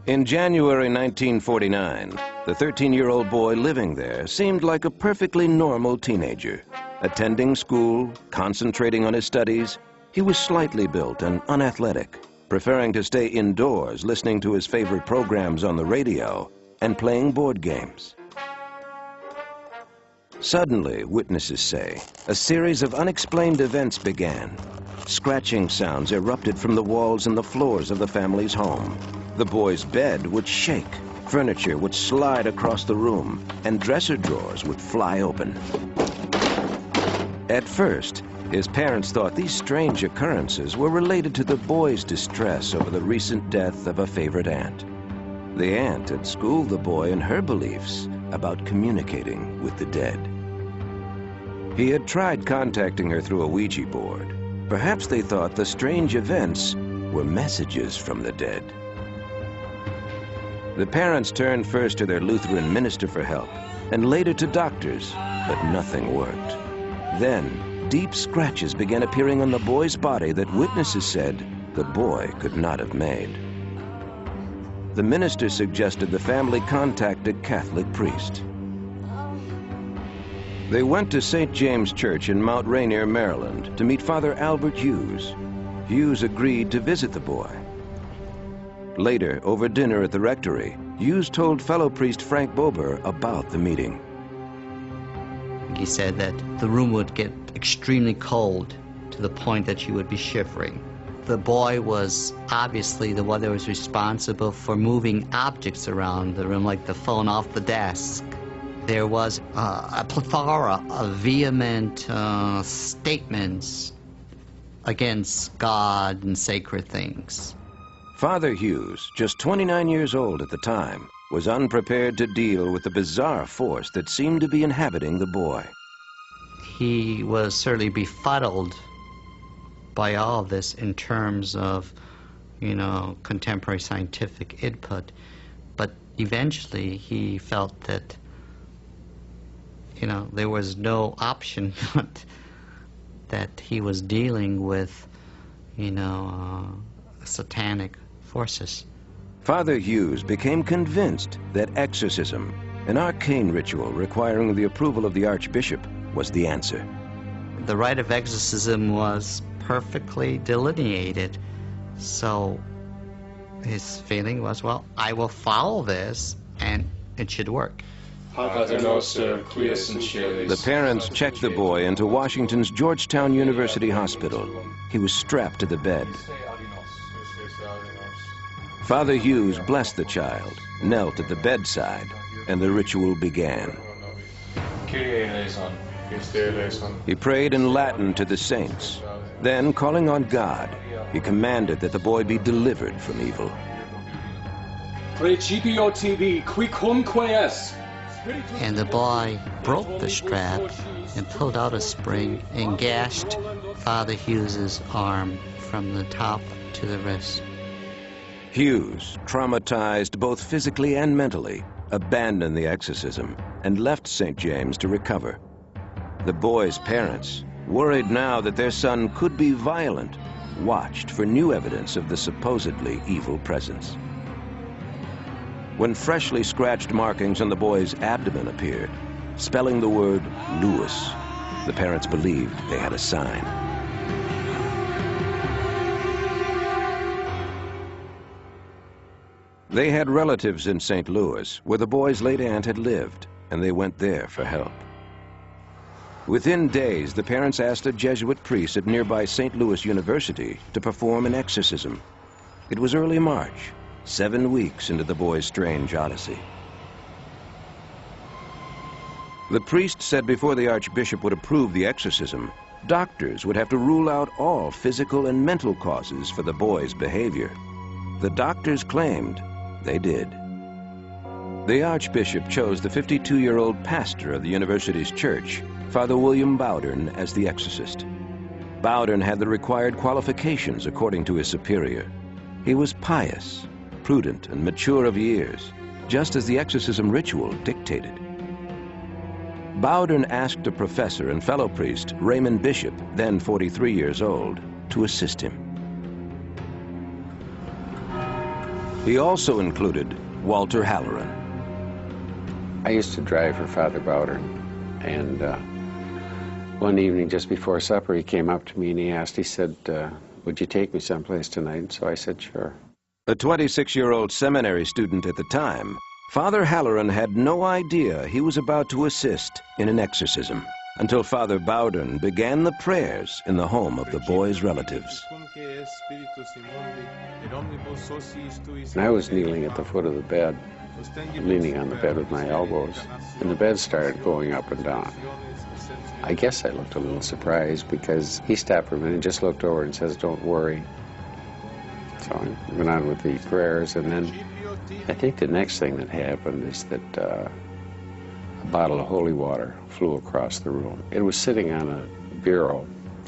In January 1949, the 13-year-old boy living there seemed like a perfectly normal teenager. Attending school, concentrating on his studies, he was slightly built and unathletic, preferring to stay indoors listening to his favorite programs on the radio and playing board games. Suddenly, witnesses say, a series of unexplained events began. Scratching sounds erupted from the walls and the floors of the family's home. The boy's bed would shake, furniture would slide across the room, and dresser drawers would fly open. At first, his parents thought these strange occurrences were related to the boy's distress over the recent death of a favorite aunt. The aunt had schooled the boy in her beliefs about communicating with the dead. He had tried contacting her through a Ouija board. Perhaps they thought the strange events were messages from the dead. The parents turned first to their Lutheran minister for help, and later to doctors, but nothing worked. Then, deep scratches began appearing on the boy's body that witnesses said the boy could not have made. The minister suggested the family contact a Catholic priest. They went to St. James Church in Mount Rainier, Maryland, to meet Father Albert Hughes. Hughes agreed to visit the boy. Later, over dinner at the rectory, Hughes told fellow priest Frank Bober about the meeting. He said that the room would get extremely cold to the point that you would be shivering. The boy was obviously the one that was responsible for moving objects around the room, like the phone off the desk. There was a plethora of vehement statements against God and sacred things. Father Hughes, just 29 years old at the time, was unprepared to deal with the bizarre force that seemed to be inhabiting the boy. He was certainly befuddled by all of this in terms of, contemporary scientific input. But eventually he felt that, there was no option but that he was dealing with, satanic forces. Father Hughes became convinced that exorcism, an arcane ritual requiring the approval of the Archbishop, was the answer. The rite of exorcism was perfectly delineated, so his feeling was, well, I will follow this and it should work. The parents checked the boy into Washington's Georgetown University Hospital. He was strapped to the bed. Father Hughes blessed the child, knelt at the bedside, and the ritual began. He prayed in Latin to the saints. Then, calling on God, he commanded that the boy be delivered from evil. And the boy broke the strap and pulled out a spring and gashed Father Hughes's arm from the top to the wrist. Hughes, traumatized both physically and mentally, abandoned the exorcism and left St. James to recover. The boy's parents, worried now that their son could be violent, watched for new evidence of the supposedly evil presence. When freshly scratched markings on the boy's abdomen appeared, spelling the word Lewis, the parents believed they had a sign. They had relatives in St. Louis, where the boy's late aunt had lived, and they went there for help. Within days, the parents asked a Jesuit priest at nearby St. Louis University to perform an exorcism. It was early March, 7 weeks into the boy's strange odyssey. The priest said before the Archbishop would approve the exorcism, doctors would have to rule out all physical and mental causes for the boy's behavior. The doctors claimed they did. The Archbishop chose the 52-year-old pastor of the university's church, Father William Bowdern, as the exorcist. Bowdern had the required qualifications according to his superior. He was pious, prudent, and mature of years, just as the exorcism ritual dictated. Bowdern asked a professor and fellow priest, Raymond Bishop, then 43 years old, to assist him. He also included Walter Halloran. I used to drive for Father Bowdern, and one evening just before supper he came up to me and he said, would you take me someplace tonight? And so I said, sure. A 26-year-old seminary student at the time, Father Halloran had no idea he was about to assist in an exorcism until Father Bowdern began the prayers in the home of the boy's relatives. And I was kneeling at the foot of the bed, leaning on the bed with my elbows, and the bed started going up and down. I guess I looked a little surprised because he stopped for a minute and just looked over and says, don't worry. So I went on with the prayers, and then I think the next thing that happened is that a bottle of holy water flew across the room. It was sitting on a bureau,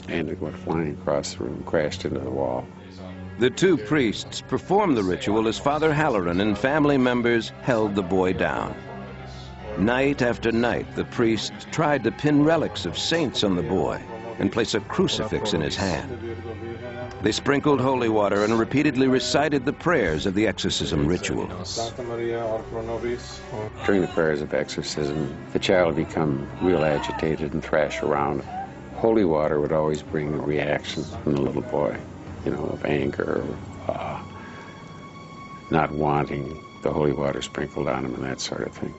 and it went flying across the room, crashed into the wall. The two priests performed the ritual as Father Halloran and family members held the boy down. Night after night, the priests tried to pin relics of saints on the boy and place a crucifix in his hand. They sprinkled holy water and repeatedly recited the prayers of the exorcism ritual. During the prayers of exorcism, the child would become real agitated and thrash around. Holy water would always bring a reaction from the little boy, you know, of anger, not wanting the holy water sprinkled on him and that sort of thing.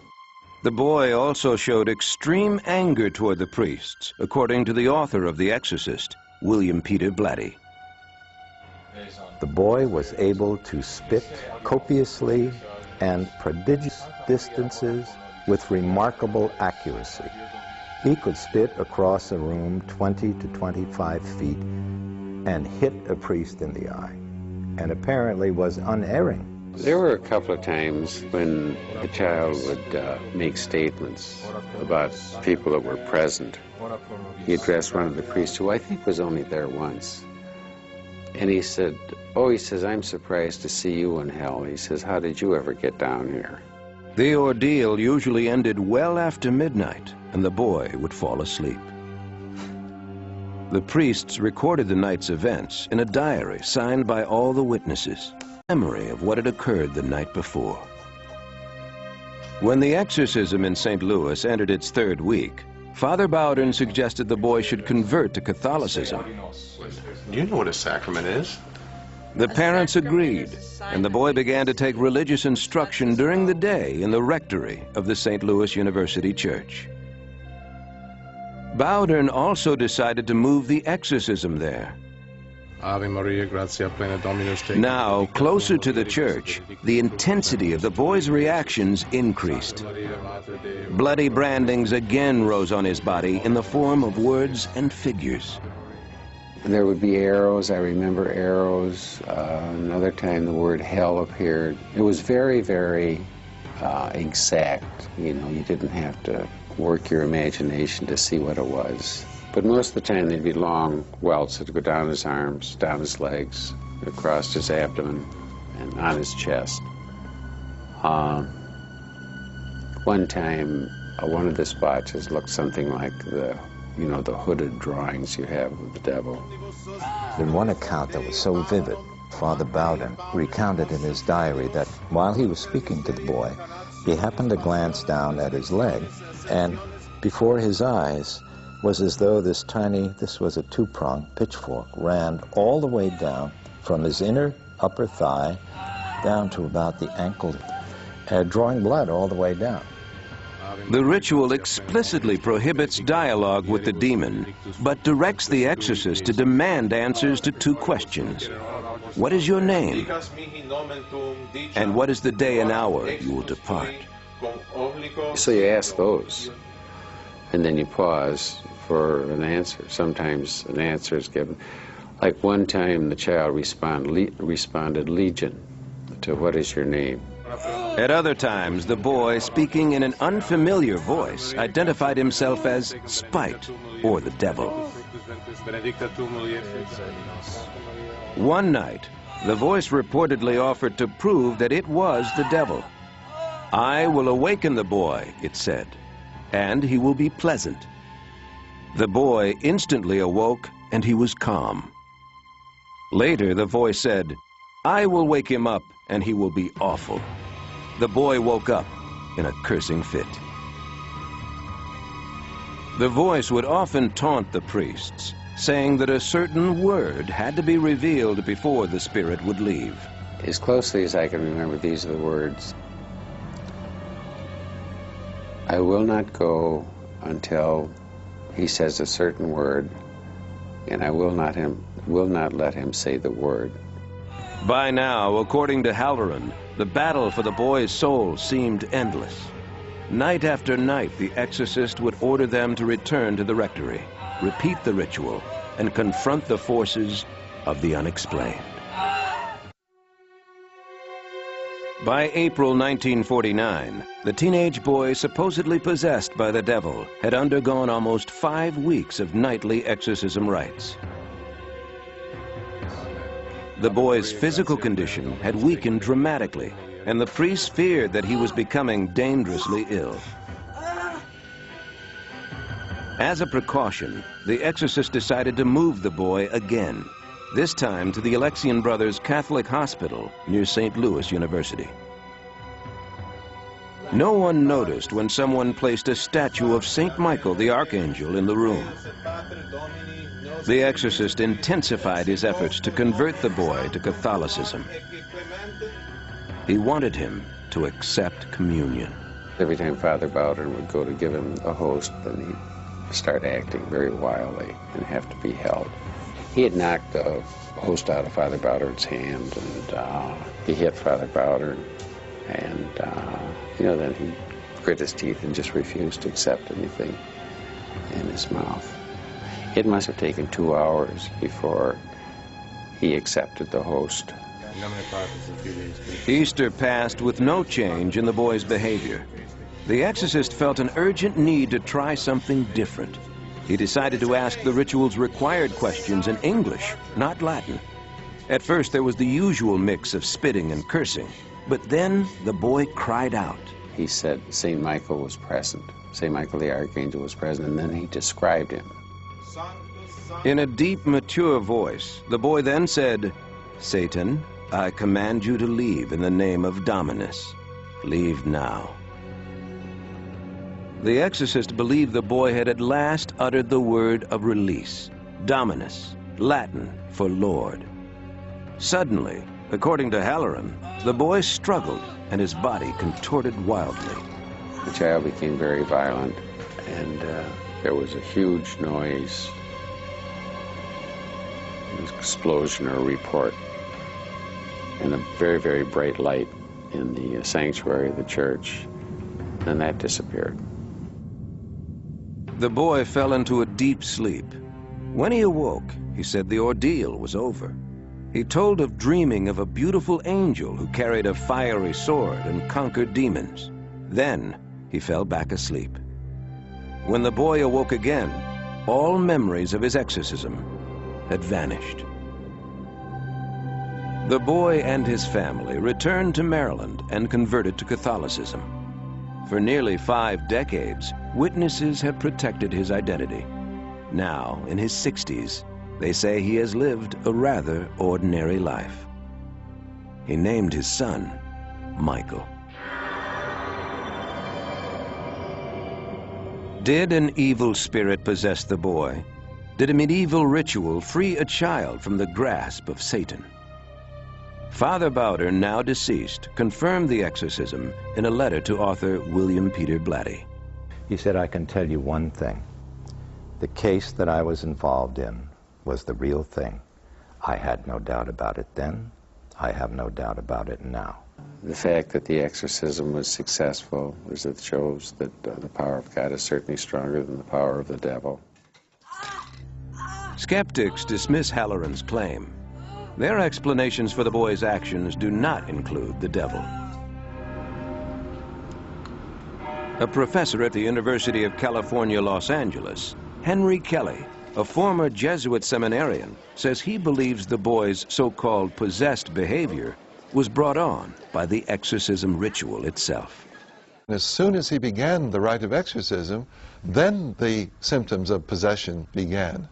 The boy also showed extreme anger toward the priests, according to the author of The Exorcist, William Peter Blatty. The boy was able to spit copiously and prodigious distances with remarkable accuracy. He could spit across a room 20 to 25 feet and hit a priest in the eye, and apparently was unerring. There were a couple of times when the child would make statements about people that were present. He addressed one of the priests, who I think was only there once. And he said, I'm surprised to see you in hell. He says, how did you ever get down here? The ordeal usually ended well after midnight, and the boy would fall asleep. The priests recorded the night's events in a diary signed by all the witnesses, memory of what had occurred the night before. When the exorcism in St. Louis entered its third week, Father Bowdern suggested the boy should convert to Catholicism. You know what a sacrament is. The parents agreed, and the boy began to take religious instruction during the day in the rectory of the St. Louis University Church. Bowdern also decided to move the exorcism there. Ave Maria, gratia plena Dominus tecum. Now, closer to the church, the intensity of the boy's reactions increased. Bloody brandings again rose on his body in the form of words and figures. And there would be arrows. I remember arrows. Another time the word hell appeared. It was very, very exact. You know, you didn't have to work your imagination to see what it was. But most of the time there'd be long welts that would go down his arms, down his legs, across his abdomen, and on his chest. One time, one of the spots looked something like the hooded drawings you have of the devil. In one account that was so vivid, Father Bowdern recounted in his diary that while he was speaking to the boy, he happened to glance down at his leg, and before his eyes was as though this was a two-pronged pitchfork, ran all the way down from his inner upper thigh down to about the ankle, drawing blood all the way down. The ritual explicitly prohibits dialogue with the demon, but directs the exorcist to demand answers to two questions. What is your name? And what is the day and hour you will depart? So you ask those, and then you pause for an answer. Sometimes an answer is given. Like one time the child responded Legion to what is your name. At other times, the boy, speaking in an unfamiliar voice, identified himself as Spite, or the devil. One night, the voice reportedly offered to prove that it was the devil. I will awaken the boy, it said, and he will be pleasant. The boy instantly awoke, and he was calm. Later, the voice said, I will wake him up, and he will be awful. The boy woke up in a cursing fit. The voice would often taunt the priests, saying that a certain word had to be revealed before the spirit would leave. As closely as I can remember, these are the words: I will not go until he says a certain word, and I will not let him say the word. By now, according to Halloran, the battle for the boy's soul seemed endless. Night after night, the exorcist would order them to return to the rectory, repeat the ritual, and confront the forces of the unexplained. By April 1949, the teenage boy supposedly possessed by the devil had undergone almost 5 weeks of nightly exorcism rites. The boy's physical condition had weakened dramatically, and the priests feared that he was becoming dangerously ill. As a precaution, the exorcist decided to move the boy again, this time to the Alexian Brothers Catholic Hospital near St. Louis University. No one noticed when someone placed a statue of St. Michael the Archangel in the room. The exorcist intensified his efforts to convert the boy to Catholicism. He wanted him to accept communion. Every time Father Bowden would go to give him a host, then he'd start acting very wildly and have to be held. He had knocked the host out of Father Bowden's hand, and he hit Father Bowden, and then he grit his teeth and just refused to accept anything in his mouth. It must have taken 2 hours before he accepted the host. Easter passed with no change in the boy's behavior. The exorcist felt an urgent need to try something different. He decided to ask the ritual's required questions in English, not Latin. At first, there was the usual mix of spitting and cursing, but then the boy cried out. He said St. Michael was present. St. Michael the Archangel was present, and then he described him. In a deep, mature voice, the boy then said, Satan, I command you to leave in the name of Dominus. Leave now. The exorcist believed the boy had at last uttered the word of release, Dominus, Latin for Lord. Suddenly, according to Halloran, the boy struggled and his body contorted wildly. The child became very violent, and there was a huge noise, an explosion or report, and a very, very bright light in the sanctuary of the church. Then that disappeared. The boy fell into a deep sleep. When he awoke, he said the ordeal was over. He told of dreaming of a beautiful angel who carried a fiery sword and conquered demons. Then he fell back asleep. When the boy awoke again, all memories of his exorcism had vanished. The boy and his family returned to Maryland and converted to Catholicism. For nearly 5 decades, witnesses have protected his identity. Now, in his 60s, they say he has lived a rather ordinary life. He named his son Michael. Did an evil spirit possess the boy? Did a medieval ritual free a child from the grasp of Satan? Father Bowden, now deceased, confirmed the exorcism in a letter to author William Peter Blatty. He said, I can tell you one thing. The case that I was involved in was the real thing. I had no doubt about it then. I have no doubt about it now. The fact that the exorcism was successful is it shows that the power of God is certainly stronger than the power of the devil. Skeptics dismiss Halloran's claim. Their explanations for the boy's actions do not include the devil. A professor at the University of California, Los Angeles, Henry Kelly, a former Jesuit seminarian, says he believes the boy's so-called possessed behavior was brought on by the exorcism ritual itself. As soon as he began the rite of exorcism, then the symptoms of possession began.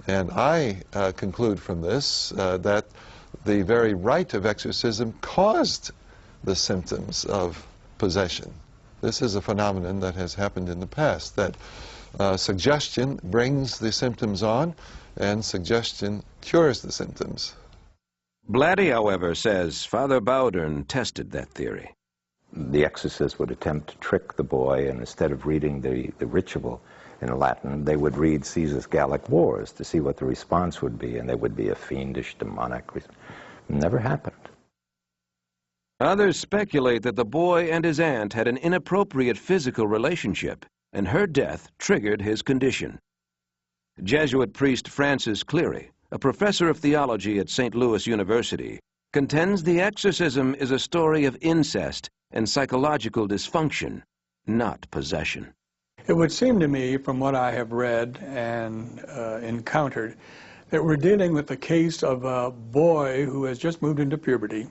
And I conclude from this that the very rite of exorcism caused the symptoms of possession. This is a phenomenon that has happened in the past, that suggestion brings the symptoms on, and suggestion cures the symptoms. Blatty, however, says Father Bowdern tested that theory. The exorcist would attempt to trick the boy, and instead of reading the ritual in Latin, they would read Caesar's Gallic Wars to see what the response would be, and there would be a fiendish, demonic response. Never happened. Others speculate that the boy and his aunt had an inappropriate physical relationship, and her death triggered his condition. Jesuit priest Francis Cleary, a professor of theology at St. Louis University, contends the exorcism is a story of incest and psychological dysfunction, not possession. It would seem to me, from what I have read and encountered, that we're dealing with the case of a boy who has just moved into puberty,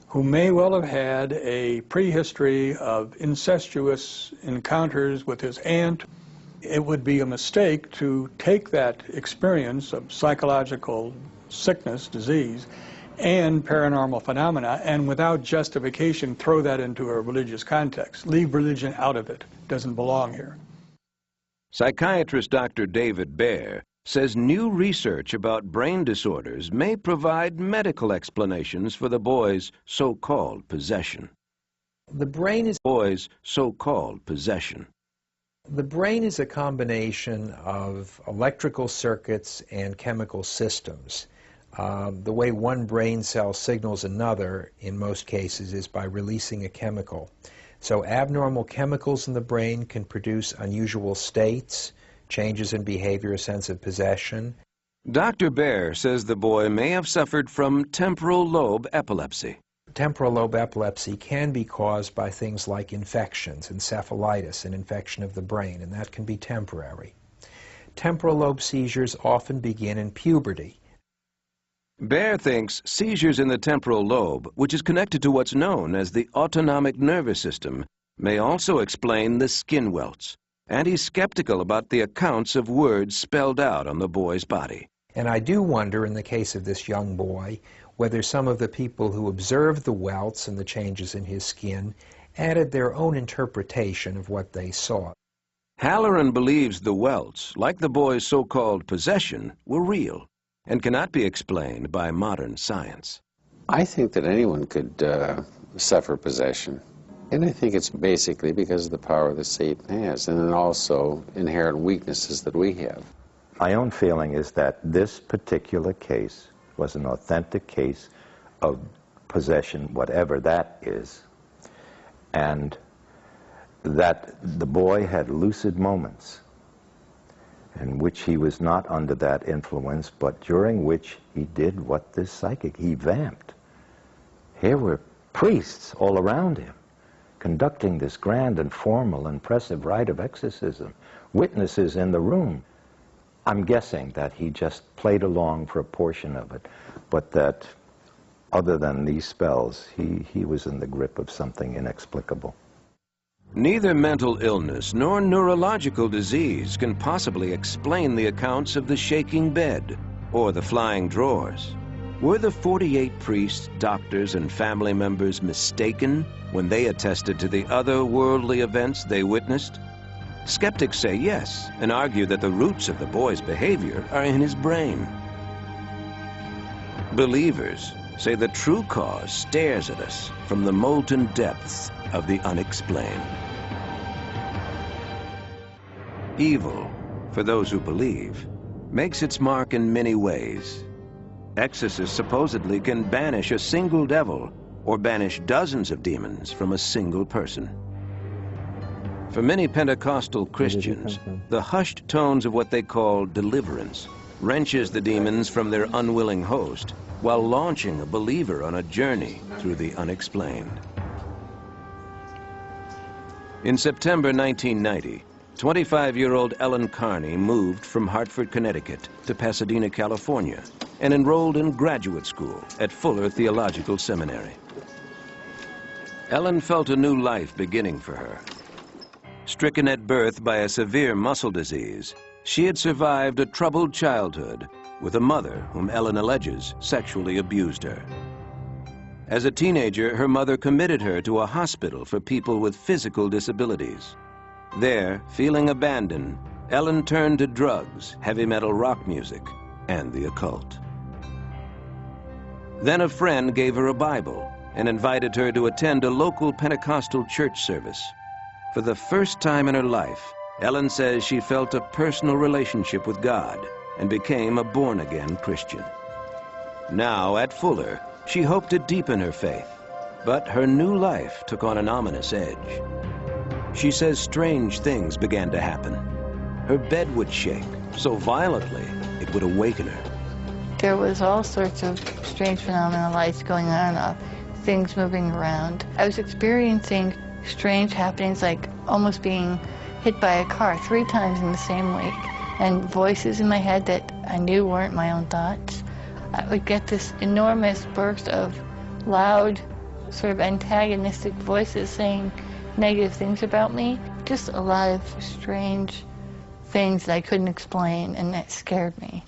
who may well have had a prehistory of incestuous encounters with his aunt. It would be a mistake to take that experience of psychological sickness, disease, and paranormal phenomena, and without justification throw that into a religious context. Leave religion out of it. It doesn't belong here. Psychiatrist Dr. David Baer says new research about brain disorders may provide medical explanations for the boy's so-called possession. The brain is The brain is a combination of electrical circuits and chemical systems. The way one brain cell signals another, in most cases, is by releasing a chemical. So abnormal chemicals in the brain can produce unusual states, changes in behavior, a sense of possession. Dr. Baer says the boy may have suffered from temporal lobe epilepsy. Temporal lobe epilepsy can be caused by things like infections, encephalitis, an infection of the brain, and that can be temporary. Temporal lobe seizures often begin in puberty. Baer thinks seizures in the temporal lobe, which is connected to what's known as the autonomic nervous system, may also explain the skin welts. And he's skeptical about the accounts of words spelled out on the boy's body. And I do wonder, in the case of this young boy, whether some of the people who observed the welts and the changes in his skin added their own interpretation of what they saw. Halloran believes the welts, like the boy's so-called possession, were real and cannot be explained by modern science. I think that anyone could suffer possession. And I think it's basically because of the power that Satan has, and then also inherent weaknesses that we have. My own feeling is that this particular case was an authentic case of possession, whatever that is, and that the boy had lucid moments in which he was not under that influence, but during which he did what this psychic, he vamped. Here were priests all around him, conducting this grand and formal, impressive rite of exorcism, witnesses in the room. I'm guessing that he just played along for a portion of it, but that other than these spells, he was in the grip of something inexplicable. Neither mental illness nor neurological disease can possibly explain the accounts of the shaking bed or the flying drawers. Were the 48 priests, doctors, and family members mistaken when they attested to the otherworldly events they witnessed? Skeptics say yes, and argue that the roots of the boy's behavior are in his brain. Believers say the true cause stares at us from the molten depths of the unexplained. Evil, for those who believe, makes its mark in many ways. Exorcists supposedly can banish a single devil or banish dozens of demons from a single person. For many Pentecostal Christians, the hushed tones of what they call deliverance wrenches the demons from their unwilling host while launching a believer on a journey through the unexplained. In September 1990, 25-year-old Ellen Carney moved from Hartford, Connecticut to Pasadena, California, and enrolled in graduate school at Fuller Theological Seminary. Ellen felt a new life beginning for her. Stricken at birth by a severe muscle disease, she had survived a troubled childhood with a mother whom Ellen alleges sexually abused her. As a teenager, her mother committed her to a hospital for people with physical disabilities. There, feeling abandoned, Ellen turned to drugs, heavy metal rock music, and the occult. Then a friend gave her a Bible and invited her to attend a local Pentecostal church service. For the first time in her life, Ellen says she felt a personal relationship with God and became a born-again Christian. Now, at Fuller, she hoped to deepen her faith, but her new life took on an ominous edge. She says strange things began to happen. Her bed would shake so violently it would awaken her. There was all sorts of strange phenomena, lights going on and off, things moving around. I was experiencing strange happenings, like almost being hit by a car 3 times in the same week, and voices in my head that I knew weren't my own thoughts. I would get this enormous burst of loud, sort of antagonistic voices saying negative things about me. Just a lot of strange things that I couldn't explain, and that scared me.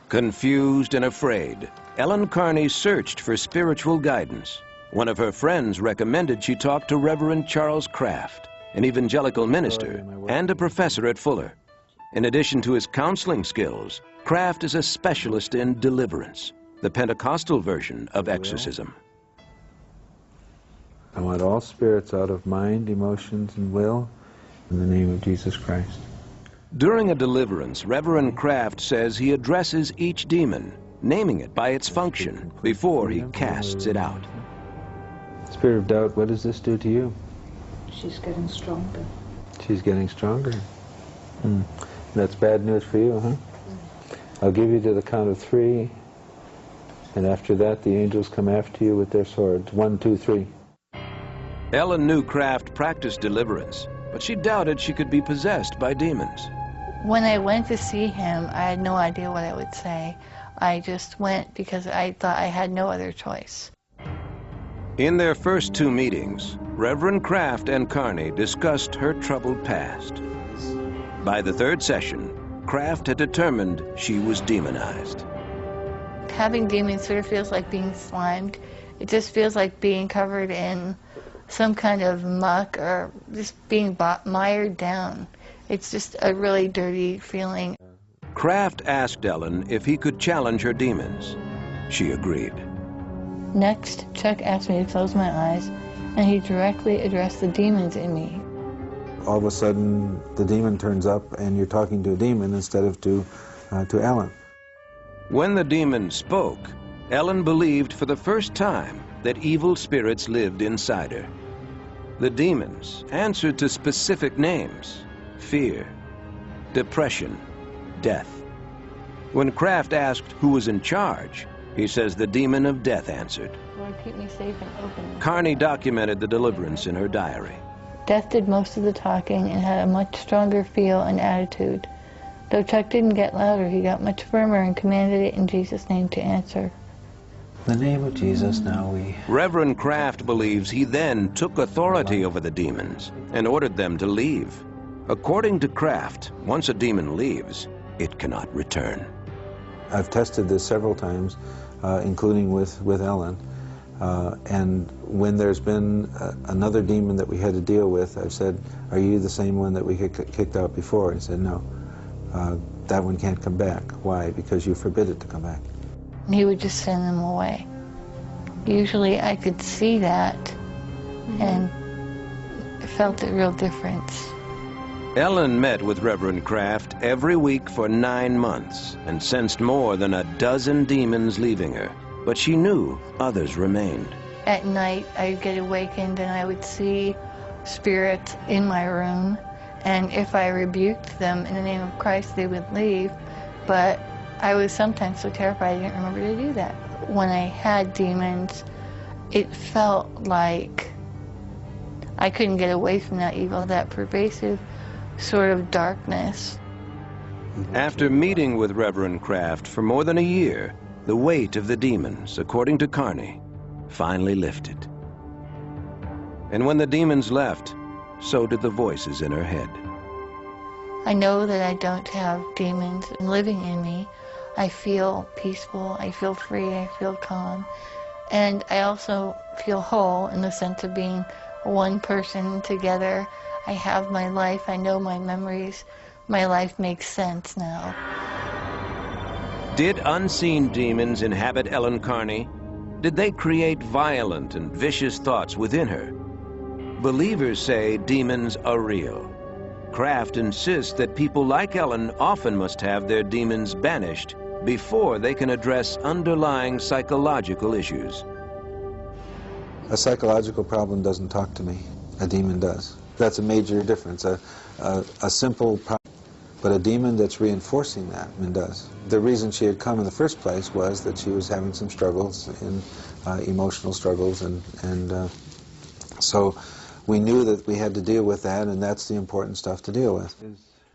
Confused and afraid, Ellen Carney searched for spiritual guidance. One of her friends recommended she talk to Reverend Charles Kraft, an evangelical minister and a professor at Fuller. In addition to his counseling skills, Kraft is a specialist in deliverance, the Pentecostal version of exorcism. I want all spirits out of mind, emotions, and will, in the name of Jesus Christ. During a deliverance, Reverend Kraft says he addresses each demon, naming it by its function, before he casts it out. Spirit of doubt, what does this do to you? She's getting stronger. She's getting stronger. That's bad news for you, huh? I'll give you to the count of 3, and after that the angels come after you with their swords. 1, 2, 3. Ellen knew Kraft practiced deliverance, but she doubted she could be possessed by demons. When I went to see him, I had no idea what I would say. I just went because I thought I had no other choice. In their first 2 meetings, Reverend Kraft and Carney discussed her troubled past. By the 3rd session, Kraft had determined she was demonized. Having demons sort of feels like being slimed. It just feels like being covered in some kind of muck or just being mired down. It's just a really dirty feeling. Kraft asked Ellen if he could challenge her demons. She agreed. Next, Chuck asked me to close my eyes, and he directly addressed the demons in me. All of a sudden, the demon turns up, and you're talking to a demon instead of to Ellen. When the demon spoke, Ellen believed for the first time that evil spirits lived inside her. The demons answered to specific names: fear, depression, death. When Kraft asked who was in charge, he says the demon of death answered. Lord, keep me safe and open. Carney documented the deliverance in her diary. Death did most of the talking and had a much stronger feel and attitude. Though Chuck didn't get louder, he got much firmer and commanded it in Jesus' name to answer. In the name of Jesus, now we... Reverend Kraft believes he then took authority over the demons and ordered them to leave. According to Kraft, once a demon leaves, it cannot return. I've tested this several times, including with Ellen. And when there's been another demon that we had to deal with, I've said, are you the same one that we had kicked out before? He said, no. That one can't come back. Why? Because you forbid it to come back. And he would just send them away. Usually I could see that and felt a real difference. Ellen met with Reverend Kraft every week for 9 months and sensed more than a dozen demons leaving her, but she knew others remained. At night I'd get awakened and I would see spirits in my room, and if I rebuked them in the name of Christ, they would leave, but I was sometimes so terrified I didn't remember to do that. When I had demons, it felt like I couldn't get away from that evil, that pervasive sort of darkness. After meeting with Reverend Kraft for more than a year, the weight of the demons, according to Carney, finally lifted. And when the demons left, so did the voices in her head. I know that I don't have demons living in me. I feel peaceful, I feel free, I feel calm. And I also feel whole in the sense of being one person together. I have my life, I know my memories, my life makes sense now. Did unseen demons inhabit Ellen Carney? Did they create violent and vicious thoughts within her? Believers say demons are real. Kraft insists that people like Ellen often must have their demons banished before they can address underlying psychological issues. A psychological problem doesn't talk to me. A demon does. That's a major difference. A simple problem, but a demon that's reinforcing that one does. The reason she had come in the first place was that she was having some struggles, emotional struggles, and so we knew that we had to deal with that, and that's the important stuff to deal with.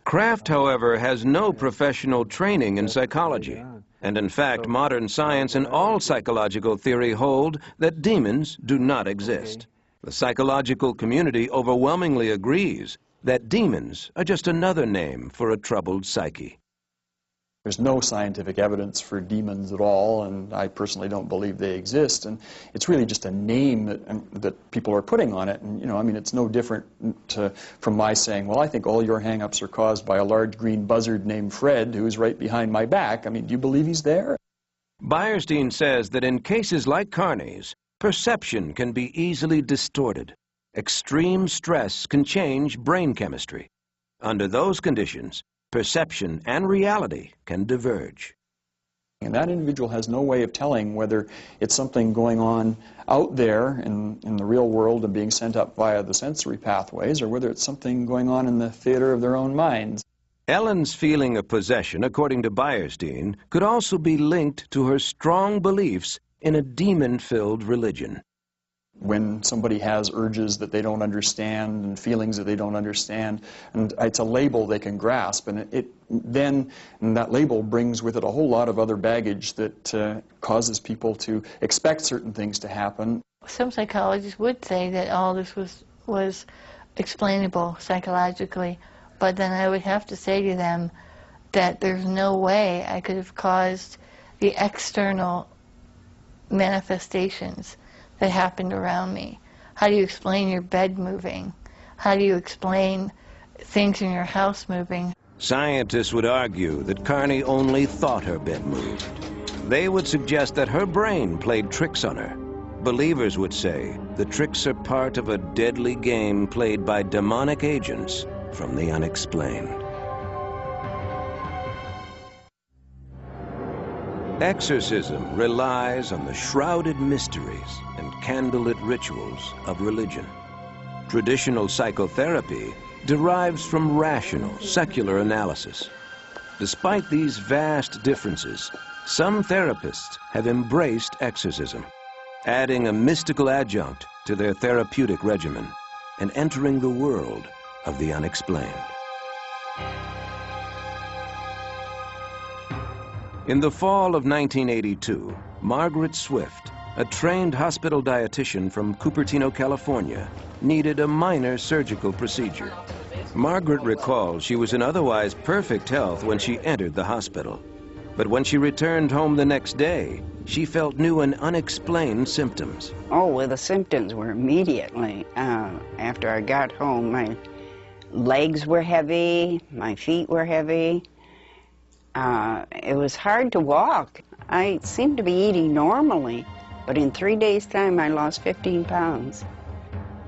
Kraft, however, has no professional training in psychology. And in fact, modern science and all psychological theory hold that demons do not exist. The psychological community overwhelmingly agrees that demons are just another name for a troubled psyche. There's no scientific evidence for demons at all, and I personally don't believe they exist. And it's really just a name that people are putting on it. And, I mean, it's no different from my saying, well, I think all your hang-ups are caused by a large green buzzard named Fred who's right behind my back. I mean, do you believe he's there? Beierstein says that in cases like Carney's, perception can be easily distorted. Extreme stress can change brain chemistry. Under those conditions, perception and reality can diverge. And that individual has no way of telling whether it's something going on out there in the real world and being sent up via the sensory pathways, or whether it's something going on in the theater of their own minds. Ellen's feeling of possession, according to Beierstein, could also be linked to her strong beliefs in a demon-filled religion. When somebody has urges that they don't understand and feelings that they don't understand, and it's a label they can grasp, and that label brings with it a whole lot of other baggage that causes people to expect certain things to happen. Some psychologists would say that all this was explainable psychologically, but then I would have to say to them that there's no way I could have caused the external manifestations that happened around me. How do you explain your bed moving? How do you explain things in your house moving? Scientists would argue that Carney only thought her bed moved. They would suggest that her brain played tricks on her. Believers would say the tricks are part of a deadly game played by demonic agents from the unexplained. Exorcism relies on the shrouded mysteries and candlelit rituals of religion. Traditional psychotherapy derives from rational, secular analysis. Despite these vast differences, some therapists have embraced exorcism, adding a mystical adjunct to their therapeutic regimen and entering the world of the unexplained. In the fall of 1982, Margaret Swift, a trained hospital dietitian from Cupertino, California, needed a minor surgical procedure. Margaret recalls she was in otherwise perfect health when she entered the hospital. But when she returned home the next day, she felt new and unexplained symptoms. Oh, well, the symptoms were immediately. After I got home, my legs were heavy, my feet were heavy. It was hard to walk. I seemed to be eating normally, but in 3 days' time, I lost 15 pounds.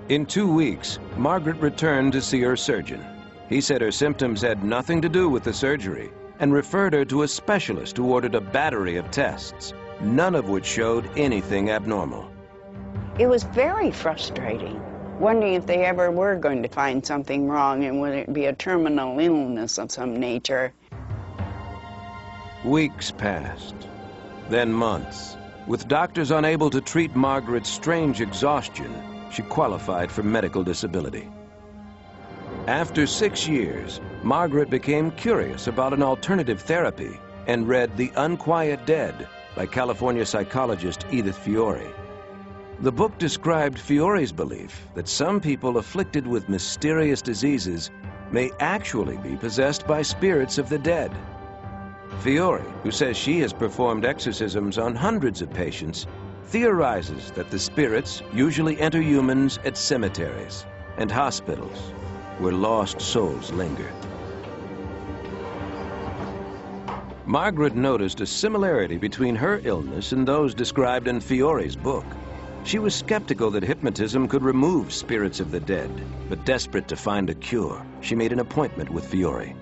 In 2 weeks, Margaret returned to see her surgeon. He said her symptoms had nothing to do with the surgery and referred her to a specialist who ordered a battery of tests, none of which showed anything abnormal. It was very frustrating, wondering if they ever were going to find something wrong and would it be a terminal illness of some nature. Weeks passed, then months. With doctors unable to treat Margaret's strange exhaustion, she qualified for medical disability. After 6 years, Margaret became curious about an alternative therapy and read The Unquiet Dead by California psychologist Edith Fiore. The book described Fiore's belief that some people afflicted with mysterious diseases may actually be possessed by spirits of the dead. Fiore, who says she has performed exorcisms on hundreds of patients, theorizes that the spirits usually enter humans at cemeteries and hospitals where lost souls linger. Margaret noticed a similarity between her illness and those described in Fiore's book. She was skeptical that hypnotism could remove spirits of the dead, but desperate to find a cure, she made an appointment with Fiore.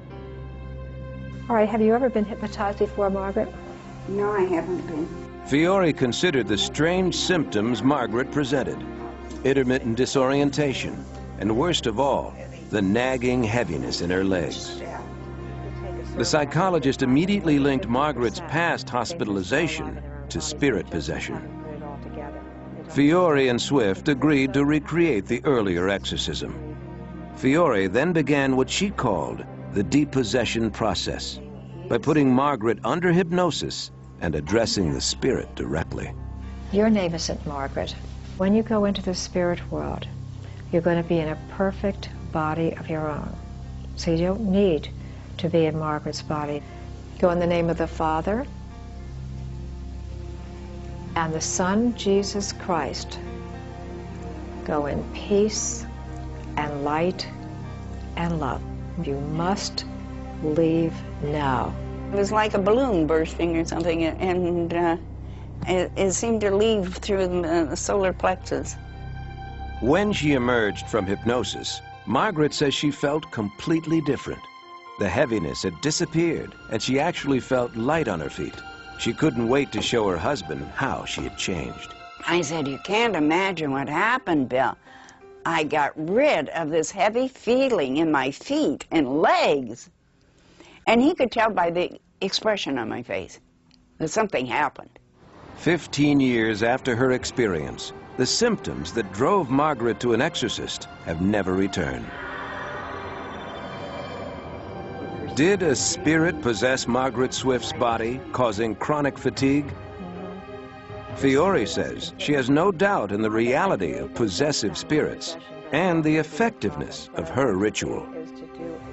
All right, have you ever been hypnotized before, Margaret? No, I haven't been. Fiore considered the strange symptoms Margaret presented: intermittent disorientation, and worst of all, the nagging heaviness in her legs. The psychologist immediately linked Margaret's past hospitalization to spirit possession. Fiore and Swift agreed to recreate the earlier exorcism. Fiore then began what she called the depossession process by putting Margaret under hypnosis and addressing the spirit directly. Your name isn't Margaret. When you go into the spirit world, you're going to be in a perfect body of your own. So you don't need to be in Margaret's body. Go in the name of the Father and the Son, Jesus Christ. Go in peace and light and love. You must leave now. It was like a balloon bursting or something, and it seemed to leave through the solar plexus. When she emerged from hypnosis, Margaret says she felt completely different. The heaviness had disappeared, and she actually felt light on her feet. She couldn't wait to show her husband how she had changed. I said, "You can't imagine what happened, Bill. I got rid of this heavy feeling in my feet and legs." And he could tell by the expression on my face that something happened. 15 years after her experience, the symptoms that drove Margaret to an exorcist have never returned. Did a spirit possess Margaret Swift's body, causing chronic fatigue? Fiore says she has no doubt in the reality of possessive spirits and the effectiveness of her ritual.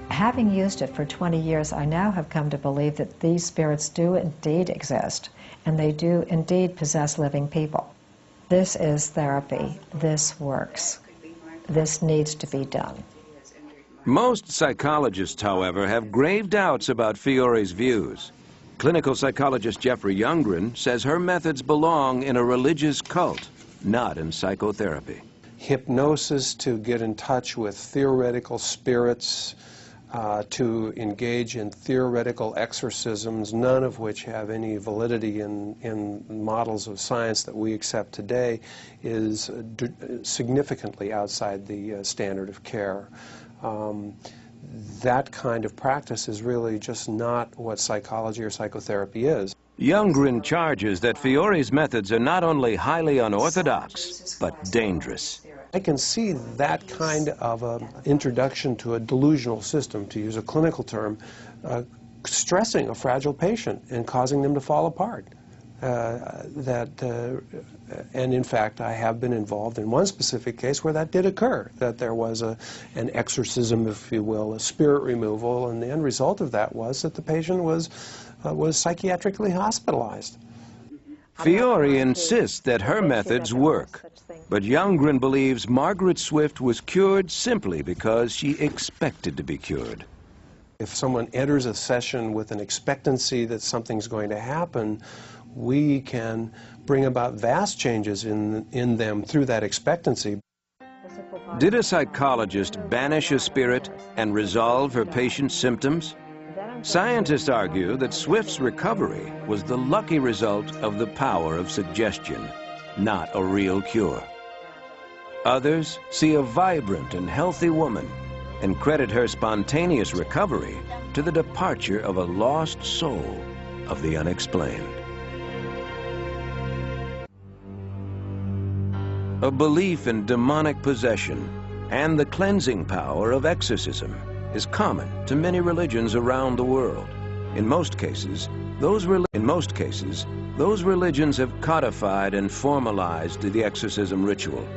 Having used it for 20 years, I now have come to believe that these spirits do indeed exist, and they do indeed possess living people. This is therapy. This works. This needs to be done. Most psychologists, however, have grave doubts about Fiore's views. Clinical psychologist Jeffrey Youngren says her methods belong in a religious cult, not in psychotherapy. Hypnosis to get in touch with theoretical spirits, to engage in theoretical exorcisms, none of which have any validity in models of science that we accept today, is significantly outside the standard of care. That kind of practice is really just not what psychology or psychotherapy is. Youngren charges that Fiore's methods are not only highly unorthodox, but dangerous. I can see that kind of an introduction to a delusional system, to use a clinical term, stressing a fragile patient and causing them to fall apart. And in fact, I have been involved in one specific case where that did occur, that there was an exorcism, if you will, a spirit removal, and the end result of that was that the patient was psychiatrically hospitalized. Fiore insists that her methods work, but Youngren believes Margaret Swift was cured simply because she expected to be cured. If someone enters a session with an expectancy that something's going to happen, we can bring about vast changes in them through that expectancy. Did a psychologist banish a spirit and resolve her patient's symptoms? Scientists argue that Swift's recovery was the lucky result of the power of suggestion, not a real cure. Others see a vibrant and healthy woman and credit her spontaneous recovery to the departure of a lost soul of the unexplained. A belief in demonic possession and the cleansing power of exorcism is common to many religions around the world. In most cases, those religions have codified and formalized the exorcism ritual.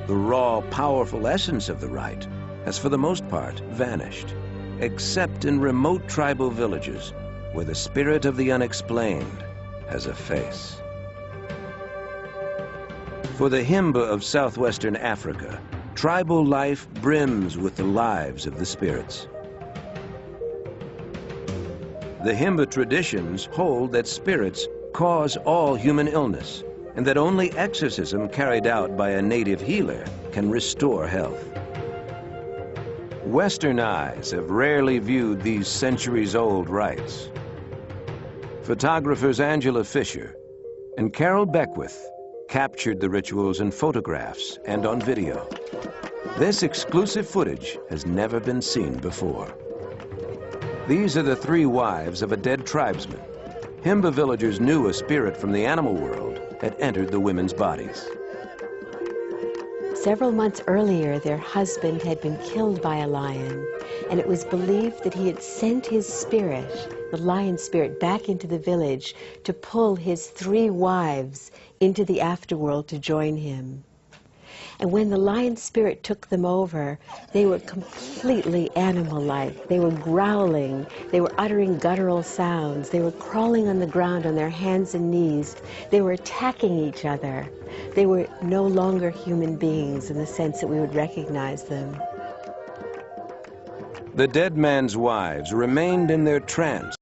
The raw, powerful essence of the rite has for the most part vanished, except in remote tribal villages where the spirit of the unexplained has a face. For the Himba of southwestern Africa, tribal life brims with the lives of the spirits. The Himba traditions hold that spirits cause all human illness, and that only exorcism carried out by a native healer can restore health. Western eyes have rarely viewed these centuries-old rites. Photographers Angela Fisher and Carol Beckwith captured the rituals in photographs and on video. This exclusive footage has never been seen before. These are the three wives of a dead tribesman. Himba villagers knew a spirit from the animal world had entered the women's bodies. Several months earlier, their husband had been killed by a lion, and it was believed that he had sent his spirit, the lion spirit, back into the village to pull his three wives into the afterworld to join him. And when the lion spirit took them over, they were completely animal-like. They were growling, they were uttering guttural sounds, they were crawling on the ground on their hands and knees, they were attacking each other. They were no longer human beings in the sense that we would recognize them. The dead man's wives remained in their trance